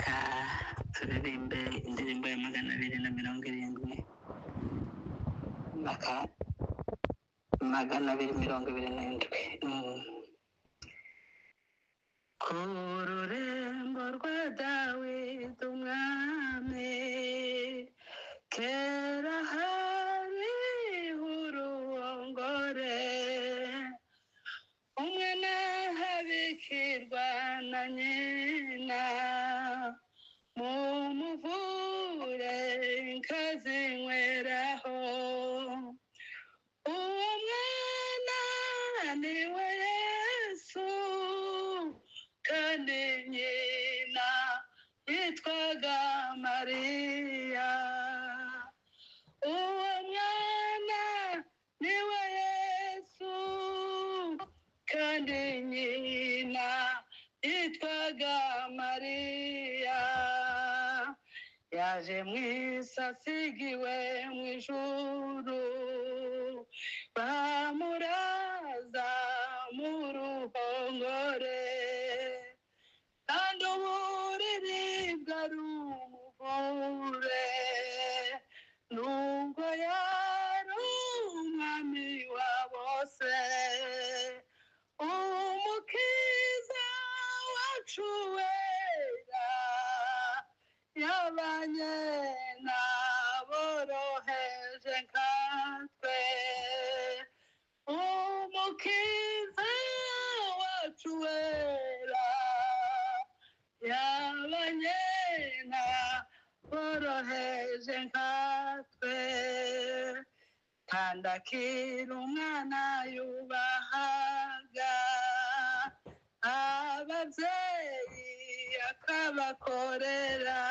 reka turirimbe indirimbo ya 270 maka 227 ku rurembo rwa Dawidi umwami kera hariho uruhongore umwana habikirwa na nyina mu muvure nkazinyweraho uwo mwana niwe Yesu kandi nyina yitwaga Mariya uwo mwana niwe Yesu kandi nyina yitwaga Mariya yaje mwisasigiwe mwijuru bamuraza mu ruhongore kandi uburiri bwari umuvure nubwo yari umwami wa bose umukiza wacu wera yabanye n'aboroheje nkatwe umukiza wacu wera yabanye n'aboroheje nkatwe kandi akiri umwana yubahaga ababyeyi akabakorera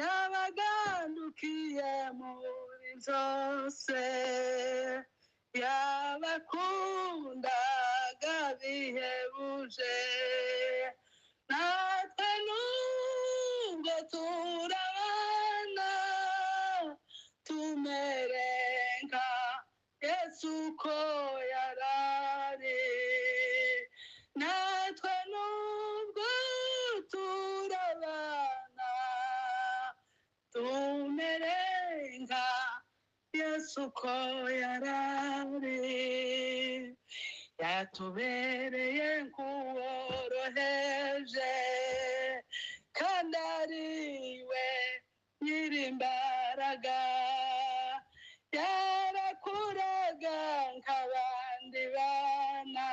yabagandukiye muri byose yabakundaga bihebuje natwe nubwo turabana tumere nka Yesu ko yarari natwe nubwo turabana tumere nka Yesu ko yarari yatubereye nk'uworoheje kandi ariwe nyirimbaraga yarakuraga nk'abandi bana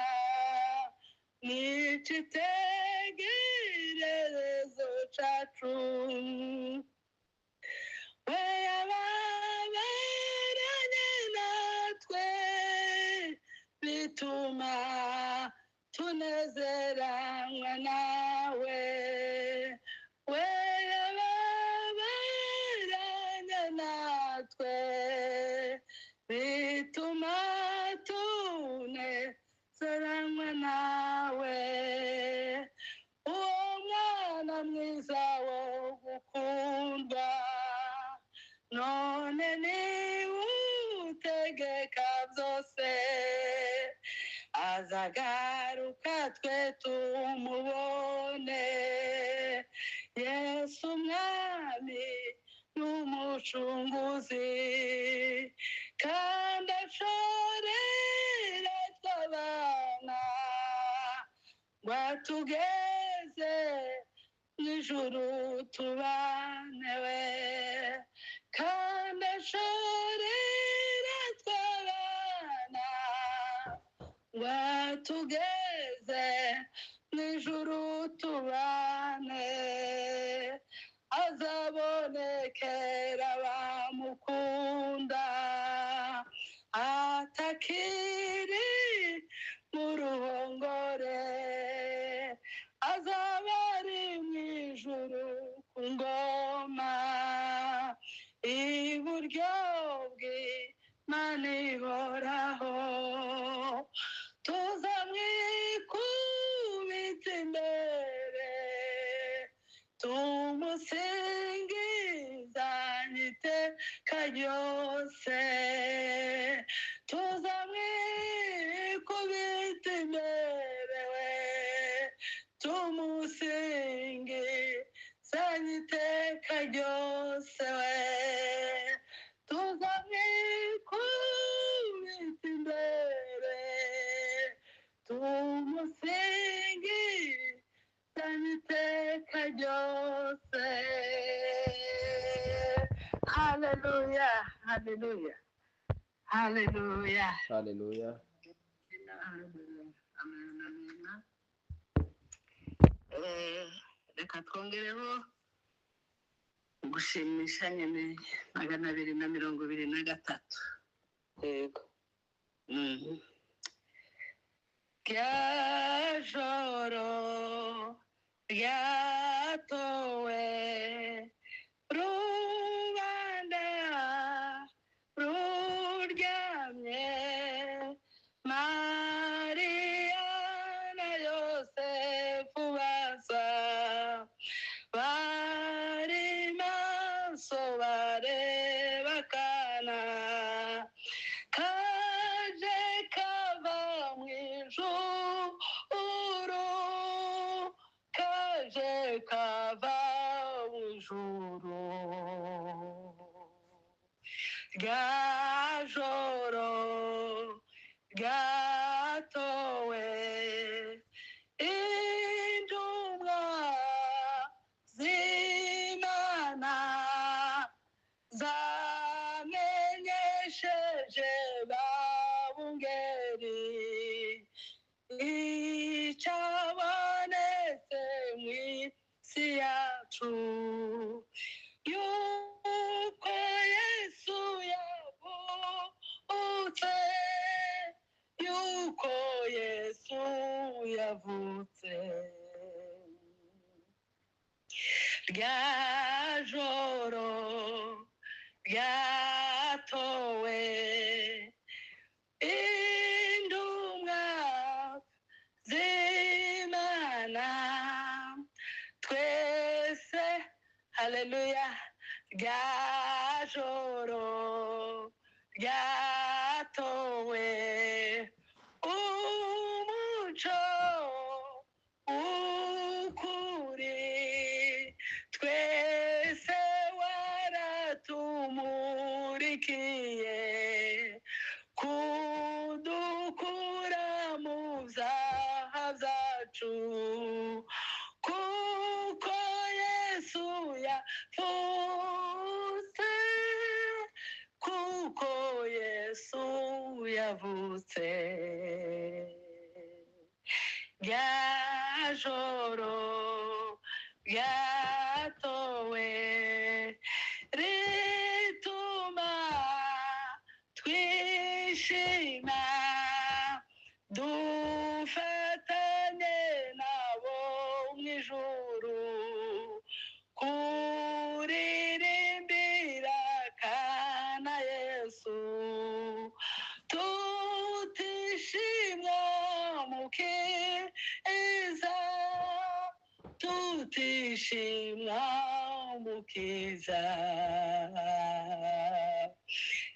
n'icitegererezo cacu we yababeranye natwe bituma tunezeranywa nawe we yababeranye natwe bituma tunezeranywa nawe uwo mwana mwiza wo gukundwa none niwe utegeka byose azagaruka twe tumubone Yesu umwami n'umucunguzi kandi ashorera tw'abana ngo atugeze mw'ijuru tubanewe kandi ashorera tw'abana ngo atugeze mw'ijuru tubane azabonekera bamukunda atakiri mu ruhongore azaba ari mw'ijuru ku ngoma iburyo bw'Imana ihoraho tuzamwikubita imbere tumusingizanye iteka ryose tuzamwikubita imbere we tumusingiza ryose. Haleluya, haleluya, haleluya. Haleluya. Amen, amen. Reka twongereho gushimisha nyine 223. Yego. Rya joro ryatowe rubanda ruryamye, Mariya na Yosefu basa bari maso bareba Kana, kaje kava mu ijuru, kaje kava mu ijuru. Rya joro ryatowe intumwa z'Imana zamenyesheje babungeri icyabonetse mu isi yacu, yuko Yesu yavutse, yuko Yesu yavutse. Rya joro ryatowe intumwa z'Imana, twese haleluya. Rya joro ryatowe umuco ukuri, twese waratumurikiye kudukura mu byaha byacu, kuko Yesu yavutse, kuko Yesu yavutse. Rya joro ryatowe rituma twishima, dufatanye nabo mu ijuru kuririmbira Kana Yesu, tutishimwa mukiza, tutishimwa mukiza.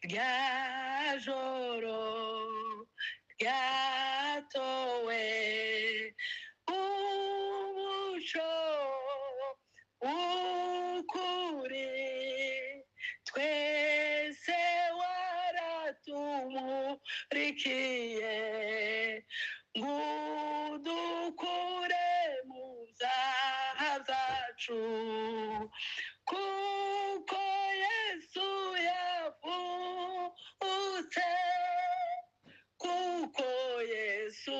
Rya joro ryatowe umuco ukuri, twese waratumurikiye ngudukure mu byaha byacu, kuko Yesu yavutse, kuko Yesu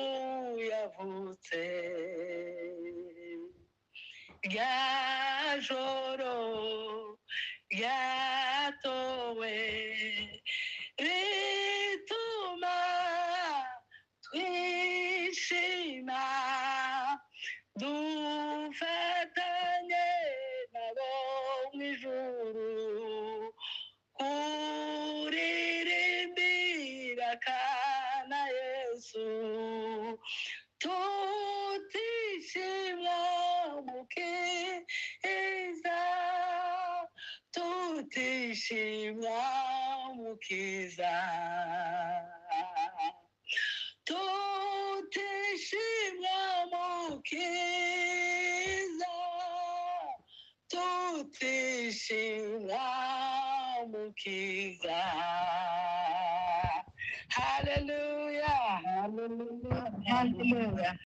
yavutse. Rya joro ryatowe rituma twishima, dufatanye nabo mu ijuru kuririmbira Kana Yesu, tutishimwa mukiza, tutishimwa mukiza, tutishimwa mukiza, tutishimwa mukiza. Hallelujah, hallelujah, hallelujah.